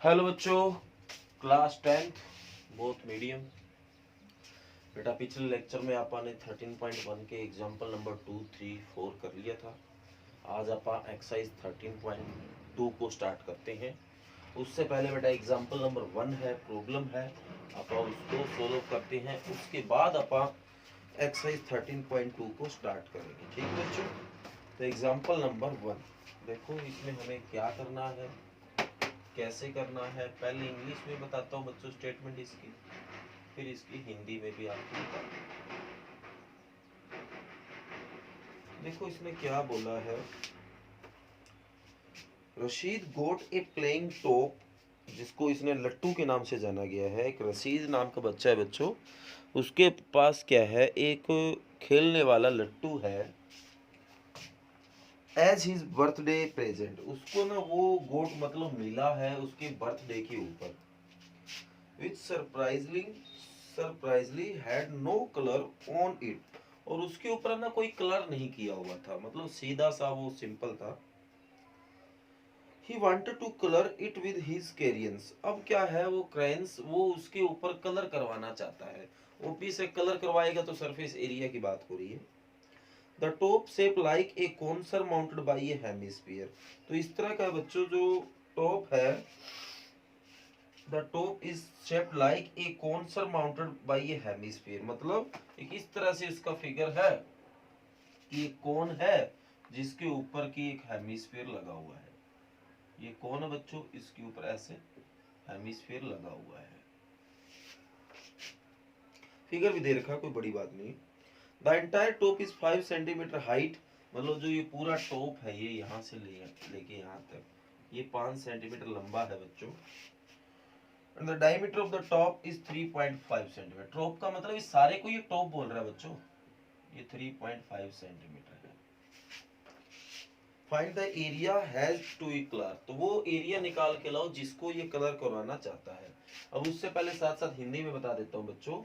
Hello बच्चों, class 10th both medium. बेटा पिछले लेक्चर में आपने 13.1 के एग्जाम्पल नंबर 2, 3, 4 कर लिया था। आज आप एक्सरसाइज 13.2 को स्टार्ट करते हैं। उससे पहले बेटा एग्जाम्पल नंबर 1 है, प्रॉब्लम है, आप उसको सोल्व करते हैं। उसके बाद आप एक्सरसाइज 13.2 को स्टार्ट करेंगे। ठीक है बच्चों, तो एग्जाम्पल नंबर 1 देखो, इसमें हमें क्या करना है, कैसे करना है। पहले इंग्लिश में बताता हूँ बच्चों स्टेटमेंट इसकी, फिर इसकी हिंदी में भी आपको बताऊँ। देखो इसमें क्या बोला है, रशीद गोट ए प्लेइंग टॉप, जिसको इसने लट्टू के नाम से जाना गया है। एक रशीद नाम का बच्चा है बच्चों, उसके पास क्या है, एक खेलने वाला लट्टू है। एज हिज बर्थडे प्रेजेंट, उसको ना वो गोट मतलब मिला है उसके बर्थडे के ऊपर। Which surprisingly had no colour on it, और उसके ऊपर ना कोई कलर नहीं किया हुआ था, मतलब सीधा सा वो सिंपल था। He wanted to color it with his crayons, अब क्या है, वो क्रेयंस वो उसके ऊपर कलर करवाना चाहता है। ओपी से कलर करवाएगा तो सरफेस एरिया की बात हो रही है। The top shape like a cone surmounted bye A hemisphere, तो इस तरह का बच्चों जो टॉप है, the top is shaped like a cone surmounted bye A hemisphere, मतलब एक इस तरह से इसका फिगर है कि एक कोन है जिसके ऊपर की एक हेमिस्फीयर लगा हुआ है। ये कौन है बच्चों, इसके ऊपर ऐसे हेमिस्फीयर लगा हुआ है। फिगर भी दे रखा, कोई बड़ी बात नहीं। The entire top is 5 centimetre height, मतलब जो ये पूरा टॉप है ये यहाँ से लेके यहाँ तक ये 5 सेंटीमीटर लंबा है बच्चों। And the diameter of the top is 3.5 centimetre, top का मतलब इस सारे को ये टॉप बोल रहा है बच्चों, ये 3.5 सेंटीमीटर है। Find the area has to be colour, तो वो एरिया निकाल के लाओ जिसको ये कलर करवाना चाहता है। अब उससे पहले साथ साथ हिंदी में बता देता हूँ बच्चों।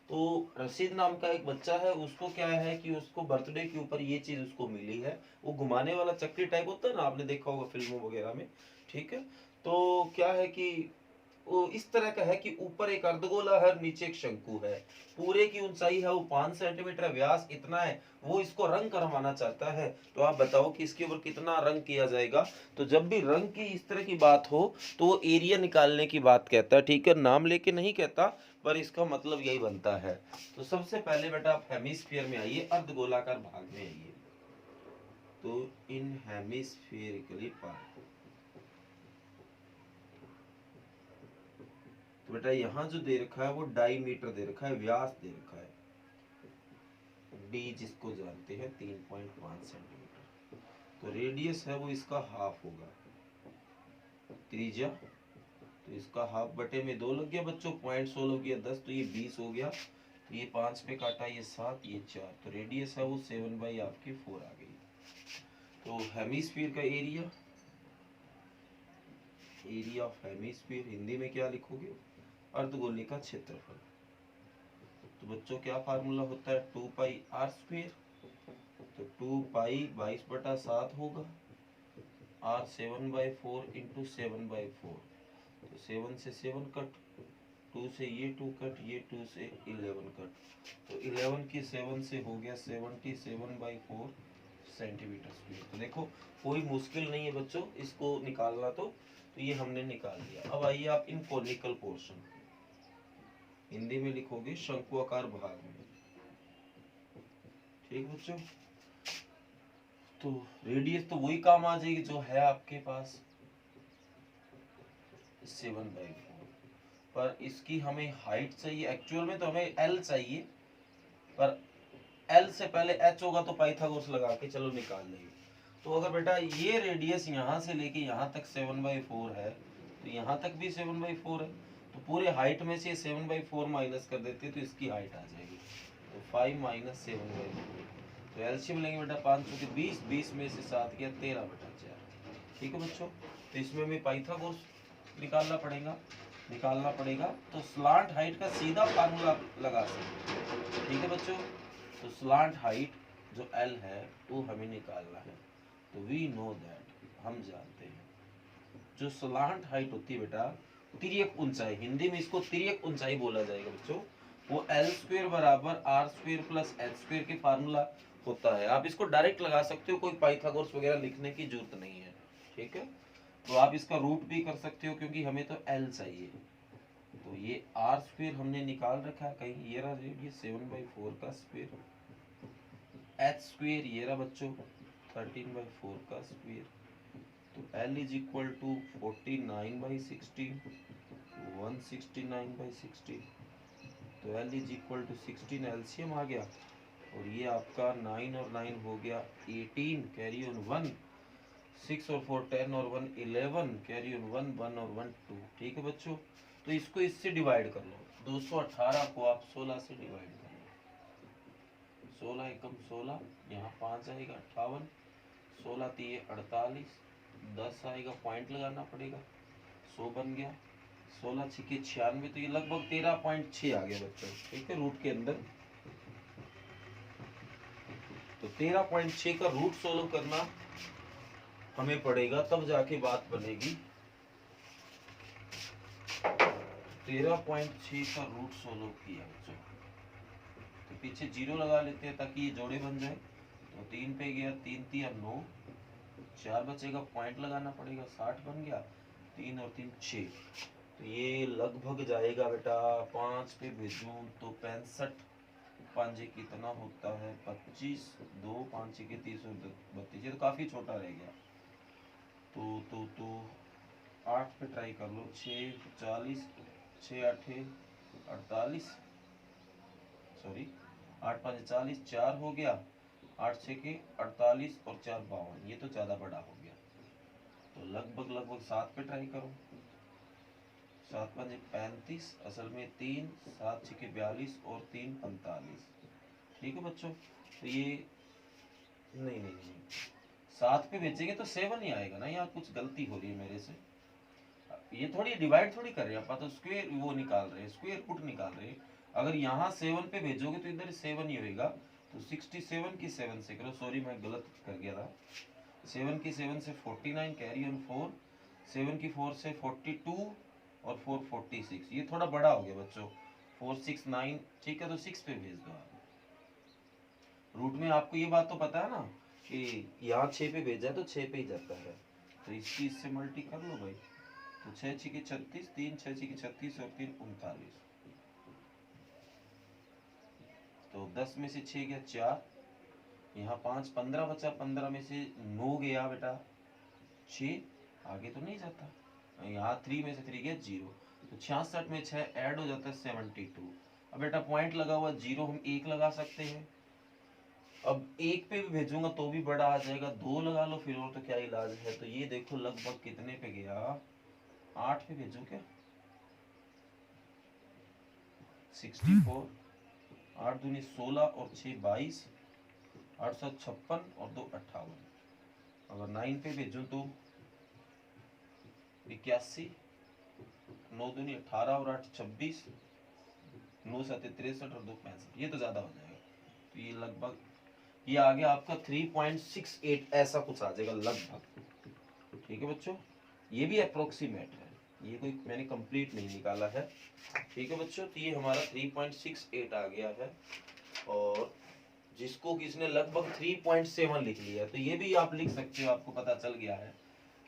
तो रशीद नाम का एक बच्चा है, उसको क्या है कि उसको बर्थडे के ऊपर ये चीज उसको मिली है, वो घुमाने वाला चक्री टाइप होता है ना, आपने देखा होगा फिल्मों वगैरह में। ठीक है, तो क्या है कि वो इस तरह का है कि ऊपर एक अर्धगोला है, नीचे एक शंकु है। पूरे की ऊंचाई है वो 5 सेंटीमीटर, व्यास इतना है। वो इसको रंग करवाना चाहता है, तो आप बताओ कि इसके ऊपर कितना रंग किया जाएगा। तो जब भी रंग की इस तरह की बात हो तो वो एरिया निकालने की बात कहता है। ठीक है, नाम लेके नहीं कहता, पर इसका मतलब यही बनता है। तो सबसे पहले बेटा आप हेमिस्फीयर में आइए, अर्धगोलाकार भाग में आइए। तो इन हेमिस्फेरिकली पार्ट, तो बेटा यहाँ जो दे रखा है वो डाईमीटर दे रखा है, व्यास दे रखा है डी, जिसको जानते हैं 3.5 सेंटीमीटर। तो रेडियस है वो इसका हाफ होगा, त्रिज्या, तो इसका हाफ बटे में 2 लग गया बच्चों, 0.16 गया 10, तो ये 20 हो गया। तो ये 5 पे काटा, ये 7, ये 4, तो रेडियस है वो 7 बाई आपकी 4 आ गई। तो हेमिस्फीयर का area, area of hemisphere Hindi में क्या लिखोगे, अर्धगोले का क्षेत्रफल। तो बच्चों क्या फार्मूला होता है, 2 पाई आर स्क्वायर, तो 2 पाई 22/7 होगा, आर 7/4 इंटू 7/4, तो 7 से 7 कट, 2 से ये 2 कट, ये 2 से 11 कट, तो 11 की 7 से हो गया 77/4 सेंटीमीटर स्क्वायर। तो देखो कोई मुश्किल नहीं है बच्चों इसको निकालना, तो ये हमने निकाल लिया। अब आइए आप इन कोनिकल पोर्शन, हिंदी में लिखोगे शंकुआकार भाग में। ठीक बच्चों, तो रेडियस तो वही काम आ जाएगी जो है आपके पास 7/4, पर इसकी हमें हाइट चाहिए। एक्चुअल में तो हमें एल चाहिए, पर एल से पहले एच होगा तो पाइथागोरस लगा के चलो निकाल लेंगे। तो अगर बेटा ये रेडियस यहाँ से लेके यहाँ तक 7/4 है, तो यहाँ तक भी 7/4 है, तो पूरे हाइट में से 7/4 माइनस कर देते तो इसकी हाइट आ जाएगी, तो 5 माइनस 7/4। तो एलसीएम लेंगे बेटा 5 के 20, 20 में से 7 गया 13/4। ठीक है बच्चों, तो इसमें हमें पाइथागोरस निकालना पड़ेगा, तो स्लांट हाइट का सीधा फार्मूला लगा सकते हैं। ठीक है बच्चों, तो स्लांट हाइट जो एल है वो हमें निकालना है। तो वी नो दैट, हम जानते हैं जो स्लांट हाइट होती है बेटा, तिर्यक ऊंचाई, हिंदी में इसको तिर्यक ऊंचाई बोला जाएगा बच्चों, वो एल स्क्वायर बराबर R square plus H square के फार्मूला होता है। आप इसको डायरेक्ट लगा सकते हो, कोई पाइथागोरस वगैरह लिखने की जरूरत नहीं है, ठीक है। तो आप इसका रूट भी कर सकते हो, क्योंकि हमें तो एल चाहिए। तो ये आर स्क्वायर हमने निकाल रखा है कहीं, ये रहा रेडियस 7/4 का स्क्वायर, एच स्क्वायर ये रहा बच्चों 13/4 का स्क्वायर, तो L इज इक्वल टू 49/16, 169/16, तो L is equal to 16, LCM आ गया, और ये आपका 9 और 9 हो गया 18, कैरी ऑन 1, 6 और 4 10 और 1 11, कैरी ऑन 1 1 और 1 2, ठीक है बच्चों। तो इसको इससे डिवाइड कर लो, 218 को आप 16 से डिवाइड कर लो, 16 एकम 16, यहाँ 5 आएगा 58, 16 3 48, 10 आएगा, पॉइंट लगाना पड़ेगा, 100 बन गया, 16 6 96, तो ये लगभग 13.6 आ गया बच्चों, ठीक है, रूट के अंदर। तो 13.6 का रूट सोल्व करना हमें पड़ेगा, तब जाके बात बनेगी। 13.6 का रूट सोल्व किया बच्चों, तो पीछे 0 लगा लेते हैं ताकि ये जोड़े बन जाए, तो 3 पे गया, 3 3 9, 4 बचेगा, पॉइंट लगाना पड़ेगा, 60 बन गया, 3 और 3 6, तो ये लगभग जाएगा बेटा, 5 पे भेजूं तो 65, 5 कितना होता है 25, 2 5 के 30 और 32, ये तो काफी छोटा रह गया। तो 8 पे ट्राई कर लो, 6 40, 6 8 48, सॉरी 8 5 40, 4 हो गया, 8 6 के 48 और 4 52, ये तो ज्यादा बड़ा हो गया, तो लगभग 7 पे ट्राई करो, 7 5 35, असल में 3 7 6 के 42 और 3 45, ठीक है बच्चों। तो ये नहीं 7 पे भेजेंगे तो 7 ही आएगा ना, यहाँ कुछ गलती हो रही है मेरे से, ये थोड़ी डिवाइड थोड़ी कर रहे हैं, तो स्क्वायर वो निकाल रहे हैं, स्क्वायर रूट निकाल रहे हैं। अगर यहाँ 7 पे भेजोगे तो इधर 7 ही होएगा, तो 67 की 7 से करो, सॉरी मैं गलत कर गया था, 7 की 7 से 49, कैरी ऑन 4, 7 की 4 से 42 और 4 46, ये थोड़ा बड़ा हो गया बच्चों, 4 6 9, ठीक है, तो 6 पे भेज दो आप। रूट में आपको ये बात तो पता है ना कि यहाँ 6 पे भेजा है तो 6 पे ही जाता है, तो इसकी इससे मल्टी कर लो भाई, तो 6 6 के 36, 3 6 6 के 36 और 3 39, तो 10 में से 6 गया 4, यहाँ 5 15 बचा, 15 में से 9 गया बेटा 6, आगे तो नहीं जाता, यहाँ 3 में से 3 गया 0, तो 66 में 6 ऐड हो जाता है 72। अब बेटा पॉइंट लगा हुआ 0, हम 1 लगा सकते हैं, अब 1 पे भी भेजूंगा तो भी बड़ा आ जाएगा, 2 लगा लो फिर, और तो क्या इलाज है। तो ये देखो लगभग कितने पे गया, 8 पे भेजो क्या, 64, 8 दूनी 16 और 6 22, 856 और 2 58, अगर 9 पे भेजूं तो 81, 9 दूनी 18 और 8 26, 9 7 63 और 2 65, ये तो ज्यादा हो जाएगा, तो ये लगभग ये आ गया आपका 3.68, ऐसा कुछ आ जाएगा लगभग, ठीक है बच्चों। ये भी अप्रोक्सीमेट है, ये कोई मैंने कंप्लीट नहीं निकाला है, ठीक है बच्चों। तो ये हमारा 3.68 आ गया है, और जिसको किसने लगभग 3.7 लिख लिया, तो ये भी आप लिख सकते हो, आपको पता चल गया है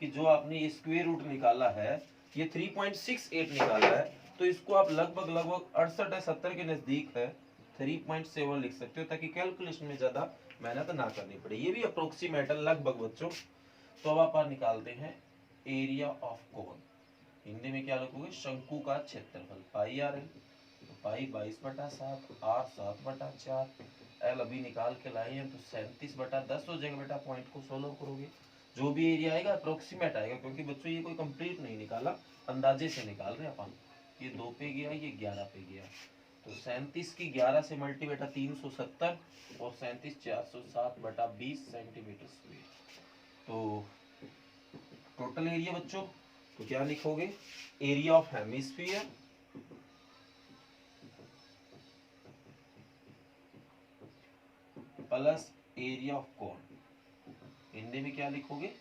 कि जो आपने ये स्क्वायर रूट निकाला है ये 3.68 निकाला है, तो इसको आप लगभग 68 या 70 के नजदीक है, 3.7 लिख सकते हो, ताकि कैलकुलेशन में ज्यादा मेहनत ना करनी पड़े, ये भी अप्रोक्सीमेट है लगभग बच्चों। तो अब आप निकालते हैं एरिया ऑफ कोन, हिंदी में क्या लिखोगे, शंकु का क्षेत्रफल, पाई आर एल, तो पाई 22/7, आर 7/4, एल अभी निकाल के लाए हैं, तो 37/10 हो जाएगा बेटा, पॉइंट को सोल्व करोगे, जो भी एरिया आएगा अप्रोक्सीमेट आएगा, क्योंकि बच्चों ये कोई कंप्लीट नहीं निकाला, अंदाजे से निकाल रहे हैं अपन। ये 2 पे गया, ये 11 पे गया, तो 37 की 11 से मल्टी बेटा 370, और 37 407/20 सेंटीमीटर स्क्वायर, तो टोटल एरिया बच्चों, तो क्या लिखोगे, area of hemisphere plus area of cone, Hindi में क्या लिखोगे,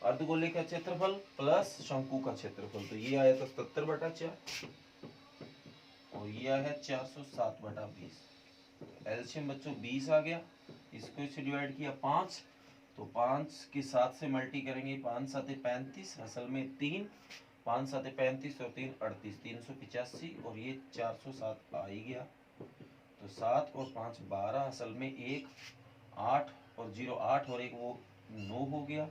अर्धगोले का क्षेत्रफल प्लस शंकु का क्षेत्रफल, तो ये आया था 77/4 और ये आया 407/20। एलसीएम बच्चों 20 आ गया, इसको इससे डिवाइड किया 5, तो 5 के 7 से मल्टी करेंगे, 5 7 35, असल में 3, 5 7 35 और 3 38, 385 और ये 407 आ ही गया। तो 7 और 5 12, असल में 1 8 और 0 8 और 1 वो 9 हो गया,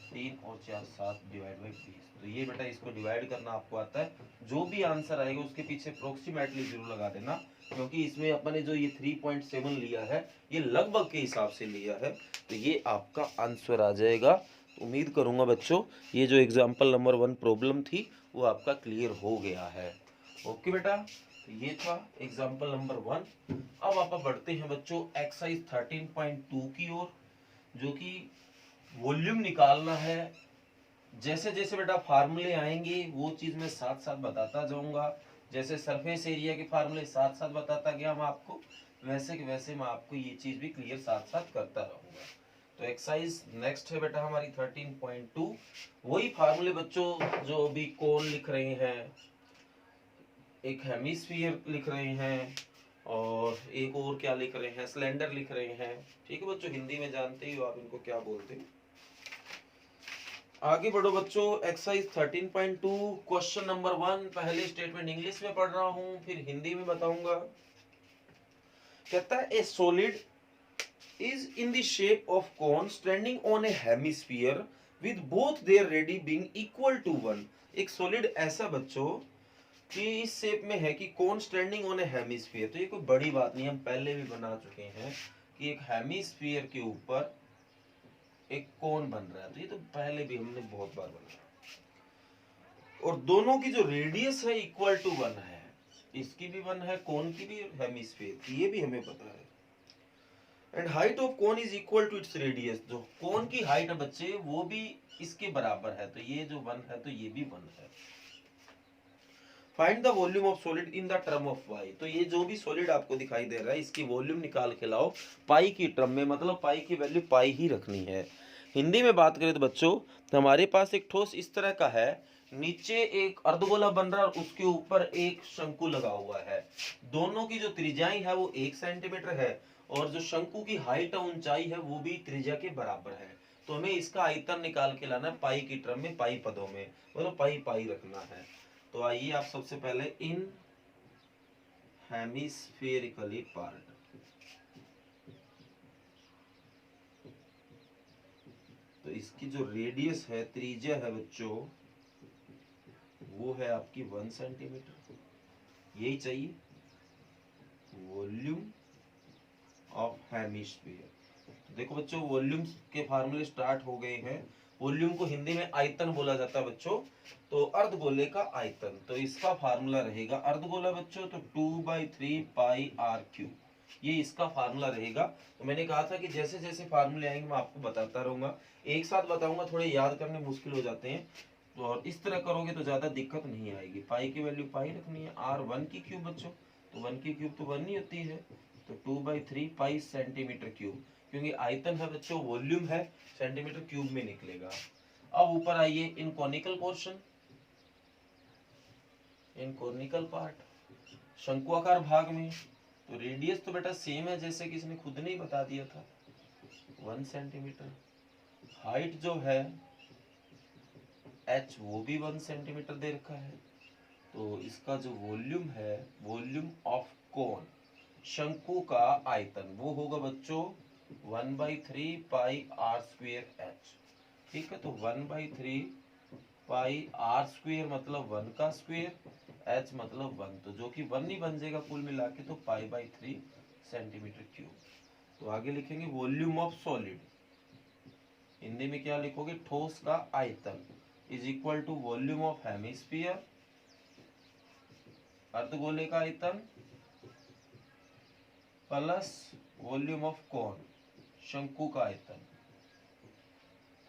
3 और 4 7/20। तो ये बेटा इसको डिवाइड करना आपको आता है। जो भी आंसर आएगा उसके पीछे अप्रोक्सीमेटली जरूर लगा देना, क्योंकि इसमें अपने जो ये 3.7 लिया है ये लगभग के हिसाब से लिया है, तो ये आपका आंसर आ जाएगा। उम्मीद करूंगा बच्चों ये जो एग्जाम्पल नंबर 1 प्रॉब्लम थी वो आपका क्लियर हो गया है। ओके बेटा, तो ये था एग्जाम्पल नंबर 1। अब आप बढ़ते हैं बच्चों एक्सरसाइज 13.2 की ओर, जो कि वॉल्यूम निकालना है। जैसे जैसे बेटा फार्मूले आएंगे वो चीज मैं साथ साथ बताता जाऊंगा, जैसे सरफेस एरिया के फार्मूले साथ साथ बताता गया मैं आपको, वैसे के वैसे मैं आपको ये चीज भी क्लियर साथ साथ करता रहूंगा। तो एक्सरसाइज नेक्स्ट है बेटा हमारी 13.2, वही फार्मूले बच्चों जो अभी कोन लिख रहे हैं, एक हेमिस्फीयर लिख रहे हैं और एक और क्या लिख रहे हैं, सिलेंडर लिख रहे हैं। ठीक है बच्चों, हिंदी में जानते ही हो आप इनको क्या बोलते हैं। आगे बढ़ो बच्चों, एक्सरसाइज 13.2 क्वेश्चन नंबर 1। पहले स्टेटमेंट इंग्लिश में पढ़ रहा हूं, फिर हिंदी में बताऊंगा। कहता है ए solid is in the shape of cone standing on a hemisphere with both their radii being equal to 1। एक सॉलिड ऐसा बच्चों कि इस शेप में है कि कौन स्टैंडिंग ऑन ए हेमिस्फीयर, तो ये कोई बड़ी बात नहीं, हम पहले भी बना चुके हैं कि एक हेमिस्फीयर के ऊपर एक कोन बन रहा है, तो ये तो पहले भी हमने बहुत बार बनाया। और दोनों की जो रेडियस है इक्वल टू 1 है, इसकी भी 1 है, कोन की भी, हेमिस्फीयर की, ये भी हमें पता है। And height of cone is equal to its radius, जो कोन की हाइट है बच्चे वो भी इसके बराबर है, तो ये जो 1 है तो ये भी 1 है। Find the volume of solid in the term of pi, तो ये जो भी सॉलिड आपको दिखाई दे रहा है इसकी वॉल्यूम निकाल के लाओ पाई की टर्म में, मतलब पाई की वैल्यू पाई ही रखनी है। हिंदी में बात करें तो बच्चों तो हमारे पास एक ठोस इस तरह का है, नीचे एक अर्धगोला बन रहा है और उसके ऊपर एक शंकु लगा हुआ है। दोनों की जो त्रिज्याएं है वो 1 सेंटीमीटर है और जो शंकु की हाइट है, ऊंचाई है, वो भी त्रिज्या के बराबर है। तो हमें इसका आयतन निकाल के लाना है पाई की टर्म में, पाई पदों में, मतलब पाई पाई रखना है। तो आइए आप सबसे पहले इन हेमिस्फेरिकली पार्ट, तो इसकी जो रेडियस है, त्रिज्या है बच्चों, वो है आपकी 1 सेंटीमीटर, यही चाहिए। वॉल्यूम ऑफ हेमिस्फीयर, देखो बच्चों वॉल्यूम के फार्मूले स्टार्ट हो गए हैं। वॉल्यूम को हिंदी में आयतन बोला जाता है बच्चों, तो अर्धगोले का आयतन, तो इसका फार्मूला रहेगा अर्धगोला बच्चों तो 2/3 पाई आर क्यूब, ये इसका फार्मूला रहेगा। तो मैंने कहा था कि जैसे जैसे फार्मूले आएंगे मैं आपको बताता रहूंगा, एक साथ बताऊंगा, थोड़े याद करने मुश्किल हो जाते हैं, तो और इस तरह करोगे तो ज्यादा दिक्कत नहीं आएगी। पाई की वैल्यू पाई रखनी है, आर 1 की क्यूब बच्चों, तो 1 की क्यूब तो 1 ही होती है, तो 2/3 पाई सेंटीमीटर क्यूब, क्योंकि आयतन है बच्चों, वॉल्यूम है, सेंटीमीटर क्यूब में निकलेगा। अब ऊपर आइए इन कॉनिकल पोर्शन, इन कॉनिकल पार्ट, शंकुआकार भाग में, तो रेडियस तो बेटा सेम है जैसे कि इसने खुद ने ही बता दिया था, 1 सेंटीमीटर। हाइट जो है h वो भी 1 सेंटीमीटर दे रखा है। तो इसका जो वॉल्यूम है, वॉल्यूम ऑफ कोन, शंकु का आयतन, वो होगा बच्चों 1/3 पाई आर स्क्वेयर एच। ठीक है, तो 1/3 पाई आर स्क्वेयर मतलब 1 का स्क्वेयर, एच मतलब 1, तो जो कि 1 ही बन जाएगा कुल मिला के, तो पाई/3 सेंटीमीटर क्यूब। तो आगे लिखेंगे वॉल्यूम ऑफ सॉलिड, हिंदी में क्या लिखोगे, ठोस का आयतन, is equal to volume of hemisphere, अर्धगोले का आयतन, प्लस वॉल्यूम ऑफ कोन, शंकु का आयतन,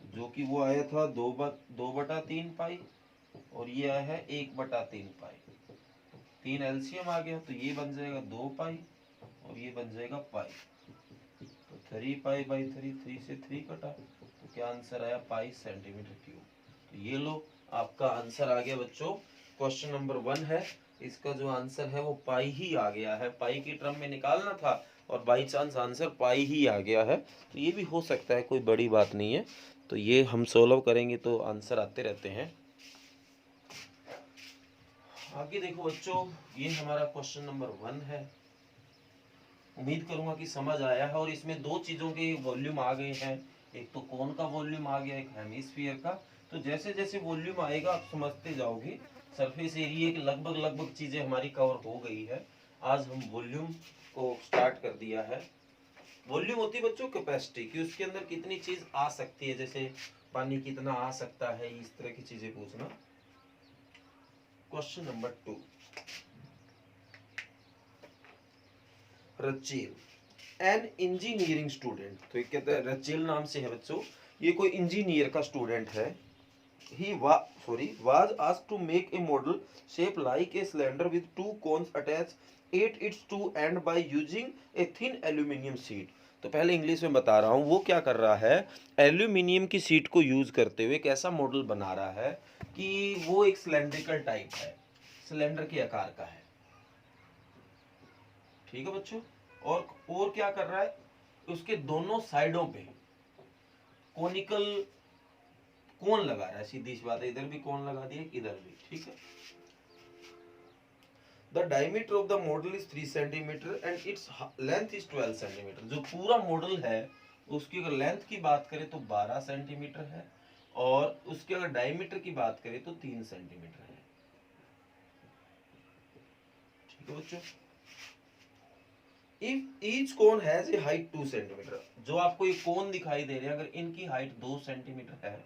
जो कि वो आया था 2/3 पाई और ये आया है 1/3 पाई, 3 एलसीएम आ गया, तो ये बन जाएगा 2 पाई और ये बन जाएगा पाई, तो 3 पाई/3, 3 से 3 कटा, तो क्या आंसर आया, पाई सेंटीमीटर क्यूब। तो ये लो आपका आंसर आ गया बच्चों। क्वेश्चन नंबर 1 है, इसका जो आंसर है वो पाई ही आ गया है। पाई की टर्म में निकालना था और बाई चांस आंसर पाई ही आ गया है। तो ये भी हो सकता है, कोई बड़ी बात नहीं है। तो ये हम सोल्व करेंगे तो आंसर आते रहते हैं। आगे देखो बच्चों, ये हमारा क्वेश्चन नंबर 1 है। उम्मीद करूंगा कि समझ आया है। और इसमें दो चीजों के वॉल्यूम आ गए हैं, एक तो कोन का वॉल्यूम आ गया, एक हेमिस्फीयर का। तो जैसे जैसे वॉल्यूम आएगा आप समझते जाओगे। सरफेस एरिया की लगभग लगभग चीजें हमारी कवर हो गई है। आज हम वॉल्यूम को स्टार्ट कर दिया है। वॉल्यूम होती है बच्चों कैपेसिटी, कि उसके अंदर कितनी चीज आ सकती है, जैसे पानी कितना आ सकता है, इस तरह की चीजें पूछना। Question number 2, Rachel an engineering student. तो ये कहते हैं रचेल नाम से है बच्चों, ये कोई इंजीनियर का स्टूडेंट है। ही was asked to make a model shaped like a cylinder with two cones attached at its two end by using a thin aluminium sheet। तो पहले इंग्लिश में बता रहा हूँ, वो क्या कर रहा है, एल्यूमिनियम की सीट को यूज करते हुए एक ऐसा मॉडल बना रहा है कि वो एक सिलेंड्रिकल टाइप है, सिलेंडर के आकार का है। ठीक है बच्चों। और क्या कर रहा है, उसके दोनों साइडों पे कोनिकल कोन लगा रहा है। सीधी सी बात है, इधर भी कोन लगा दिया, इधर भी। ठीक है। The diameter of the model is 3 centimetre and its length is 12 centimetre. जो पूरा मॉडल है उसकी अगर लेंथ की बात करें तो 12 सेंटीमीटर है, और उसके अगर डायमीटर की बात करें तो 3 सेंटीमीटर है। ठीक है बच्चों। If each cone has a height 2 centimetre, जो आपको ये कोन दिखाई दे रहे हैं, अगर इनकी हाइट 2 सेंटीमीटर है,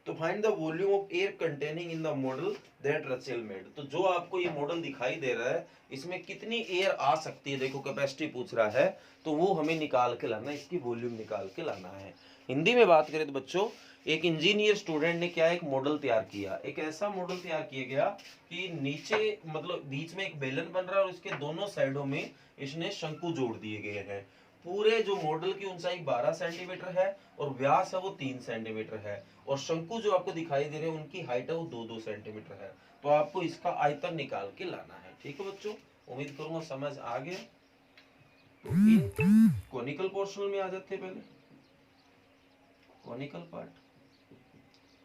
तो find the volume of air containing in the model that Rachel made. तो जो आपको ये मॉडल दिखाई दे रहा है, इसमें कितनी एयर आ सकती है, देखो कैपेसिटी पूछ रहा है, तो वो हमें निकाल के लाना है, इसकी वॉल्यूम निकाल के लाना है। हिंदी में बात करें तो बच्चों, एक इंजीनियर स्टूडेंट ने क्या एक मॉडल तैयार किया, एक ऐसा मॉडल तैयार किया गया कि नीचे मतलब बीच में एक बेलन बन रहा है और उसके दोनों साइडों में इसने शंकु जोड़ दिए गए हैं। पूरे जो मॉडल की ऊंचाई 12 सेंटीमीटर है और व्यास है वो 3 सेंटीमीटर है, और शंकु जो आपको दिखाई दे रहे हैं उनकी हाइट है वो 2-2 सेंटीमीटर है। तो आपको इसका आयतन निकाल के लाना है। ठीक है बच्चों, उम्मीद करूंगा समझ आ गया। तो इन कोनिकल पोर्शन में आ जाते हैं पहले, कोनिकल पार्ट।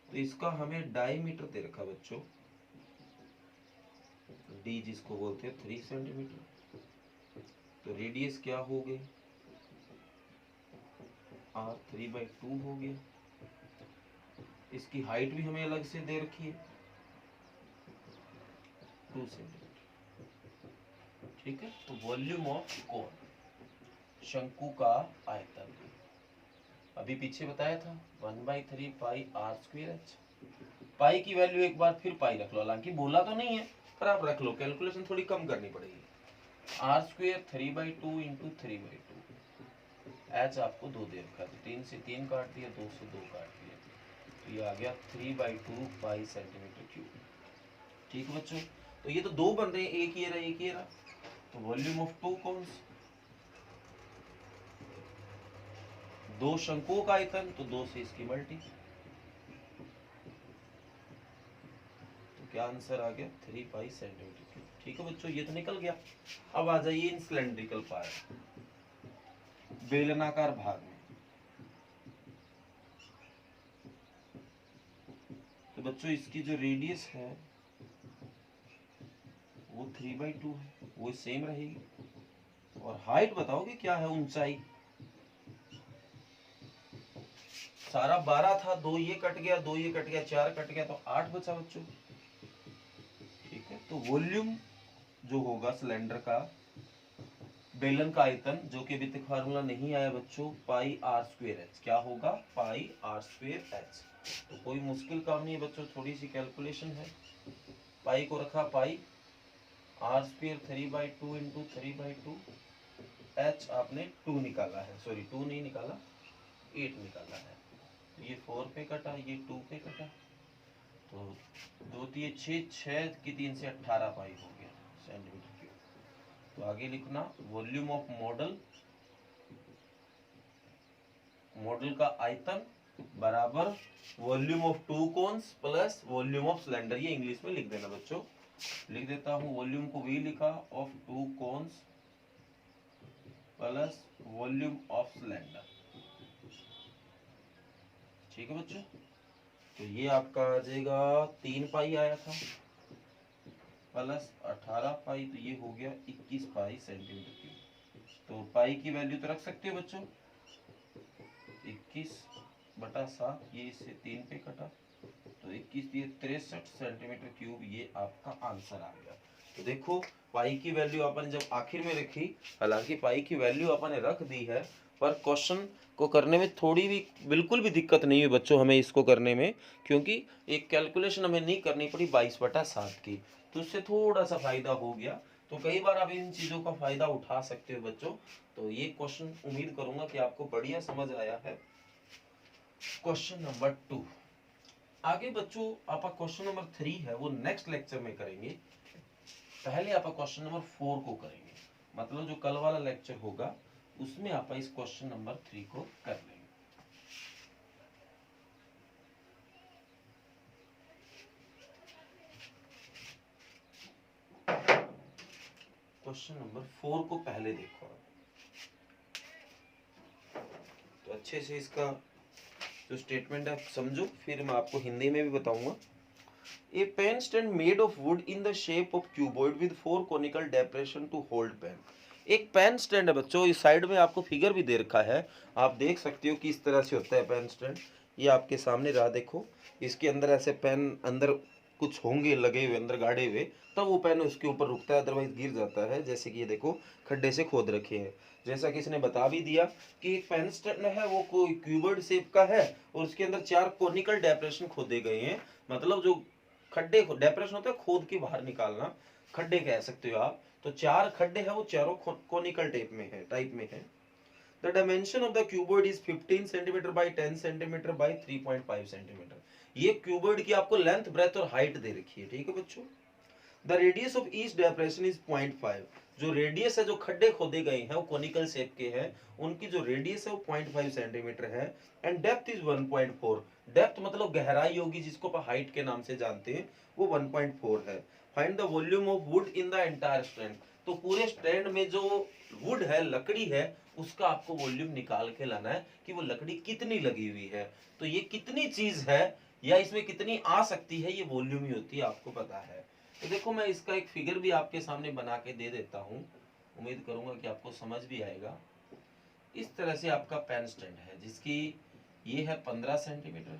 तो इसका हमें डायमीटर दे रखा बच्चों, डी जिसको बोलते हैं 3 सेंटीमीटर। तो रेडियस क्या हो गई, r3/2 हो गया। इसकी हाइट भी हमें अलग से दे रखी है 2 सेंटीमीटर। ठीक है। तो वॉल्यूम ऑफ कोन, शंकु का आयतन, अभी पीछे बताया था 1/3 पाई r²h। पाई की वैल्यू एक बार फिर पाई रख लो, हालांकि बोला तो नहीं है पर आप रख लो, कैलकुलेशन थोड़ी कम करनी पड़ेगी। r² 3/2 इंटू 3/2, h आपको 2 दे रखा है, तो 3 से 3 काट दिया, 2 से 2 काट दिया, तो ये आ गया 3/2 पाई सेंटीमीटर क्यूब। ठीक है बच्चों। तो ये तो दो बन रहे हैं, एक ये रहा एक ये रहा। तो वॉल्यूम ऑफ 2 कोन्स, 2 शंकुओं का आयतन, तो 2 से इसकी मल्टी। तो क्या आंसर आ गया, 3 पाई सेंटीमीटर क्यूब। ठीक है बच्चों, ये तो निकल गया। अब आ जाइए इन सिलेंड्रिकल पार्ट, बेलनाकार भाग में। तो बच्चों इसकी जो रेडियस है वो 3/2 है, वो सेम रहेगी। और हाइट बताओगे क्या है, ऊंचाई। सारा 12 था, 2 ये कट गया, 2 ये कट गया, 4 कट गया, तो 8 बचा बच्चों। ठीक है। तो वॉल्यूम जो होगा सिलेंडर का, बेलन का आयतन, जो कि अभी तक फार्मूला नहीं आया बच्चों, पाई r²h। क्या होगा, पाई r²h। तो कोई मुश्किल काम नहीं है बच्चों, थोड़ी सी कैलकुलेशन है। पाई को रखा पाई, r² 3/2 इंटू 3/2, h आपने 2 निकाला है, सॉरी 2 नहीं निकाला, 8 निकाला है। तो ये 4 पे कटा, ये 2 पे कटा, तो 2 3 6, 6 की 3 से 18 पाई हो गया सेंटीमीटर क्यूब। तो आगे लिखना, वॉल्यूम ऑफ मॉडल मॉडल का आयतन बराबर volume of to cons plus volume of cylinder. ये इंग्लिश में लिख देना बच्चों, लिख देता हूँ, वॉल्यूम को V लिखा of to cons plus volume of cylinder. ठीक है बच्चों, तो ये आपका आ जाएगा 3 पाई आया था प्लस 18 पाई, तो ये हो गया 21 पाई सेंटीमीटर क्यूब। तो पाई की वैल्यू तो रख सकते हो बच्चों, 21/7, ये इससे 3 पे कटा तो 21 ये 63 सेंटीमीटर क्यूब, ये आपका आंसर आ गया। तो देखो पाई की वैल्यू अपन जब आखिर में रखी, हालांकि पाई की वैल्यू अपन ने रख दी है, पर क्वेश्चन को करने में थोड़ी भी बिल्कुल भी दिक्कत नहीं है बच्चों हमें इसको करने में, क्योंकि एक कैलकुलेशन हमें नहीं करनी पड़ी 22/7 की, तो उससे थोड़ा सा फायदा हो गया। तो कई बार आप इन चीजों का फायदा उठा सकते हो बच्चों। तो ये क्वेश्चन उम्मीद करूंगा कि आपको बढ़िया समझ आया है। Question number 2। आगे बच्चों आप क्वेश्चन नंबर 3 है वो नेक्स्ट लेक्चर में करेंगे। पहले आप क्वेश्चन नंबर 4 को करेंगे, मतलब जो कल वाला लेक्चर होगा उसमें आप इस क्वेश्चन नंबर 3 को कर लेंगे। क्वेश्चन नंबर 4 को पहले देखो, तो अच्छे से इसका जो स्टेटमेंट है समझो, फिर मैं आपको हिंदी में भी बताऊंगा। A pen stand made of wood in the shape of cuboid with 4 conical depression to hold pen. एक पेन स्टैंड है बच्चों, इस साइड में आपको फिगर भी दे रखा है, आप देख सकते हो कि इस तरह से होता है पेन स्टैंड। ये आपके सामने रहा, देखो इसके अंदर ऐसे पेन अंदर कुछ होंगे लगे हुए अंदर गाड़े हुए, तब वो पेन उसके ऊपर रुकता है, अदरवाइज गिर जाता है। जैसे कि ये देखो खड्डे से खोद रखे हैं, जैसा कि इसने बता भी दिया कि एक पेन स्टैंड है वो कोई क्यूबॉइड शेप का है और उसके अंदर 4 कोनिकल डेप्रेशन खोदे गए हैं, मतलब जो खड्डे डेप्रेशन होता है खोद के बाहर निकालना, खड्डे कह सकते हो आप। तो 4 खड्डे हैं वो चारों कोनिकल टाइप में है। The dimension of the cuboid is 15 centimetre by 10 centimetre by 3.5 centimetre. ये क्यूबॉइड की आपको लेंथ ब्रेथ और हाइट दे रखी है, ठीक है बच्चों। The radius of each depression is 0.5। जो रेडियस है, जो खड्डे खोदे गए हैं वो कोनिकल शेप के हैं, उनकी जो रेडियस है वो 0.5 सेंटीमीटर है। And depth is 1.4। डेप्थ मतलब गहराई होगी, जिसको आप हाइट के नाम से जानते हैं, वो 1.4 है। Find the volume of wood in the entire strand. तो पूरे स्ट्रैंड में जो वुड है, लकड़ी है, उसका आपको वॉल्यूम निकाल के लाना है कि वो लकड़ी कितनी लगी हुई है। तो ये कितनी चीज है या इसमें कितनी आ सकती है, ये वॉल्यूम ही होती है, आपको पता है। तो देखो मैं इसका एक फिगर भी आपके सामने बना के दे देता हूँ, उम्मीद करूंगा कि आपको समझ भी आएगा। इस तरह से आपका पेन स्टैंड है, जिसकी ये है 15 सेंटीमीटर,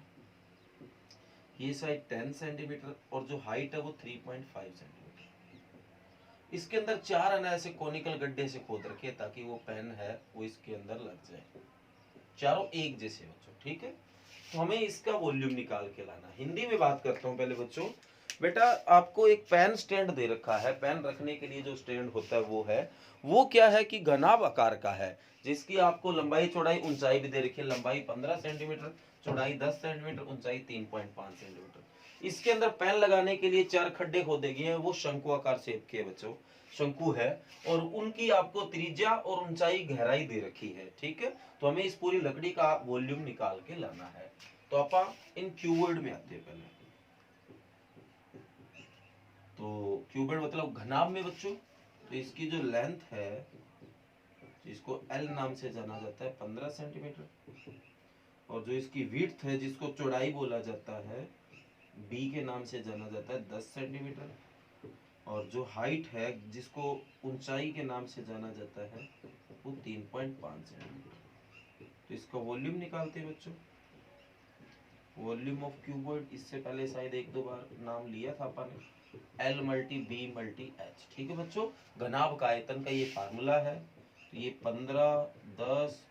ये साइड 10 सेंटीमीटर और जो हाइट है वो 3.5 सेंटीमीटर। इसके अंदर 4 है ना ऐसे कोनिकल गड्ढे से खोद रखे ताकि वो पेन है वो इसके अंदर लग जाए, चारों एक जैसे बच्चों, ठीक है। तो हमें इसका वॉल्यूम निकाल के लाना। हिंदी में बात करता हूँ पहले बच्चों। बेटा आपको एक पेन स्टैंड दे रखा है, पेन रखने के लिए जो स्टैंड होता है वो क्या है कि घनाभ आकार का है, जिसकी आपको लंबाई चौड़ाई ऊंचाई भी दे रखी है। लंबाई 15 सेंटीमीटर, चौड़ाई 10 सेंटीमीटर, ऊंचाई 3.5 सेंटीमीटर। इसके अंदर पेन लगाने के लिए 4 खड्डे खोदे गए हैं, वो शंकु आकार शेप के बच्चों, शंकु है, और उनकी आपको त्रिज्या और ऊंचाई गहराई दे रखी है, ठीक है। तो हमें इस पूरी लकड़ी का वॉल्यूम निकाल के लाना है। तो आप इन क्यूबॉइड में आते हैं पहले। तो क्यूबॉइड मतलब घनाभ में बच्चों, तो इसकी जो लेंथ है जिसको एल नाम से जाना जाता है 15 सेंटीमीटर, और जो इसकी विड्थ है जिसको चौड़ाई बोला जाता है बी के नाम से जाना जाता है 10 सेंटीमीटर, और जो हाइट है जिसको ऊंचाई के नाम से जाना जाता है वो 3.5 सेंटीमीटर। तो इसका वॉल्यूम निकालते हैं बच्चों। वॉल्यूम ऑफ क्यूबॉइड, इससे पहले शायद 1-2 बार नाम लिया था अपन, L multi B multi H, ठीक है बच्चों। घनाभ का आयतन का ये फार्मूला है। तो ये 15, 10,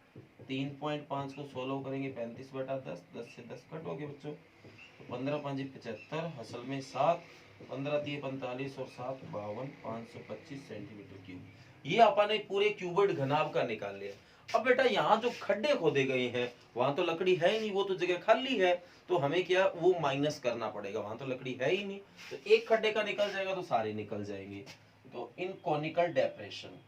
3.5 को 16 करेंगे 35/10, 10 से 10 कट हो गए बच्चों। तो 15 5 75, असल में 7, 15 3 45 और 7 52, 525 सेंटीमीटर क्यूब। ये अपन ने पूरे क्यूबॉइड घनाभ का निकाल लिया। अब बेटा यहाँ जो खड्डे खोदे गए हैं वहां तो लकड़ी है ही नहीं, वो तो जगह खाली है, तो हमें क्या वो माइनस करना पड़ेगा, वहां तो लकड़ी है ही नहीं। तो एक खड्डे का निकल जाएगा तो सारे निकल जाएंगे। तो इन कॉनिकल डेप्रेशन,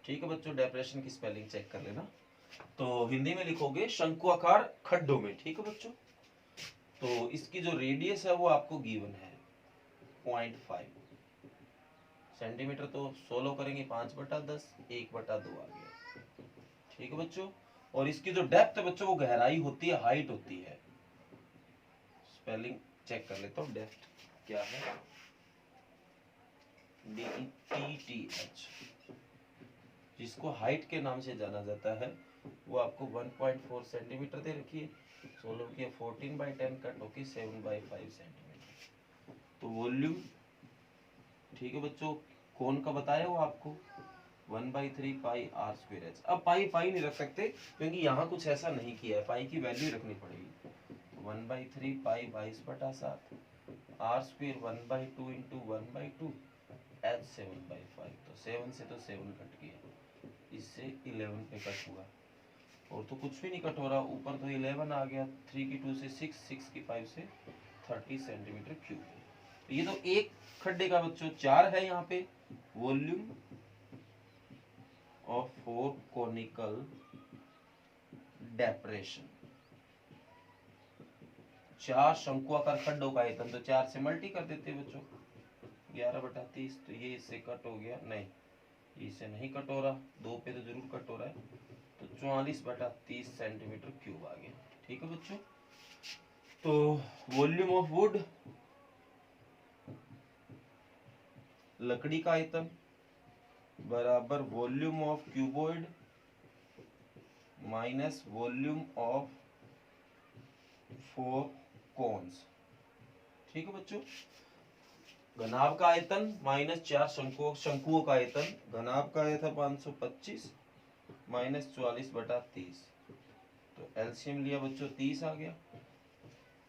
ठीक है बच्चों, डेप्रेशन की स्पेलिंग चेक कर लेना। तो हिंदी में लिखोगे शंकुआकार खड्डों में, ठीक है बच्चों। तो इसकी जो रेडियस है वो आपको गिवन है 0.5 सेंटीमीटर, तो 16 करेंगे 5/10, 1/2 आ गया, ठीक है बच्चों। और इसकी जो डेप्थ है बच्चों वो गहराई होती है, हाइट होती है। स्पेलिंग चेक कर लेता हूँ, डेप्थ क्या है, DEPTH, जिसको हाइट के नाम से जाना जाता है, वो आपको 1.4 सेंटीमीटर दे रखी है। 16 की 14/10 कट होगी 7/5 सेंटीमीटर। तो वॉल्यूम, ठीक है बच्चों, कौन का बताया वो आपको 1/3 पाई आर स्क्वायर एच। अब पाई पाई नहीं रख सकते क्योंकि यहाँ कुछ ऐसा नहीं किया है, पाई की वैल्यू रखनी पड़ेगी। 1/3 पाई 22/7 आर स्क्वायर 1/2 इंटू 1/2 एच 7/5। तो 7 से तो 7 कट गया, इससे 11 पे कट हुआ, और तो कुछ भी नहीं कट हो रहा, ऊपर तो 11 आ गया, 3 की 2 से 6, 6 की 5 से 30 सेंटीमीटर क्यूब। ये तो एक खड्डे का बच्चों 4 है यहाँ पे। वॉल्यूम ऑफ 4 कोनिकल डेप्रेशन, 4 शंकुआकार खड्डों का आयतन, तो 4 से मल्टी कर देते हैं बच्चों, 11/30। तो ये इससे कट हो गया, नहीं इससे नहीं कट हो रहा, 2 पे तो जरूर कट हो रहा है, तो 44/30 सेंटीमीटर क्यूब आ गया, ठीक है बच्चों। तो वॉल्यूम ऑफ वुड, लकड़ी का आयतन, बराबर volume of cuboid minus volume of 4 cones, ठीक है बच्चों। घनाभ का आयतन माइनस 4 शंकुओं का आयतन, घनाभ का आया था 525 माइनस 44/30, तो एलसीएम लिया बच्चों 30 आ गया,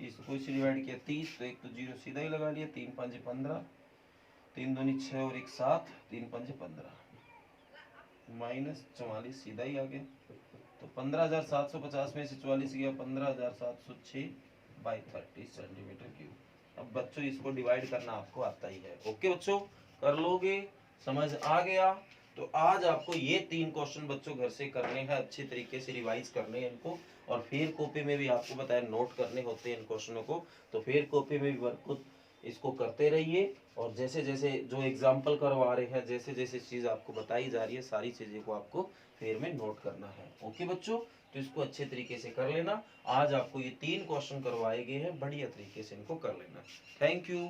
इसको इसे डिवाइड किया 30, तो एक तो जीरो सीधा ही लगा लिया, 3 5 15, 3 दूनी 6 और 1 7, 3 5 15 माइनस 44 सीधा ही आ गया। तो 15,750 में से 44 गया, 15,706/30 सेंटीमीटर क्यूब। अब बच्चों इसको डिवाइड करना आपको आता ही है, ओके बच्चों, कर लोगे, समझ आ गया। तो आज आपको ये 3 क्वेश्चन बच्चों घर से करने हैं, अच्छे तरीके से रिवाइज करने हैं इनको, और फिर कॉपी में भी आपको बताया नोट करने होते हैं इन क्वेश्चनों को, तो फिर कॉपी में भी वर्क इसको करते रहिए, और जैसे जैसे जो एग्जाम्पल करवा रहे हैं, जैसे जैसे चीज़ आपको बताई जा रही है, सारी चीज़ें को आपको फिर में नोट करना है, ओके बच्चों। तो इसको अच्छे तरीके से कर लेना। आज आपको ये 3 क्वेश्चन करवाए गए हैं, बढ़िया तरीके से इनको कर लेना। Thank you.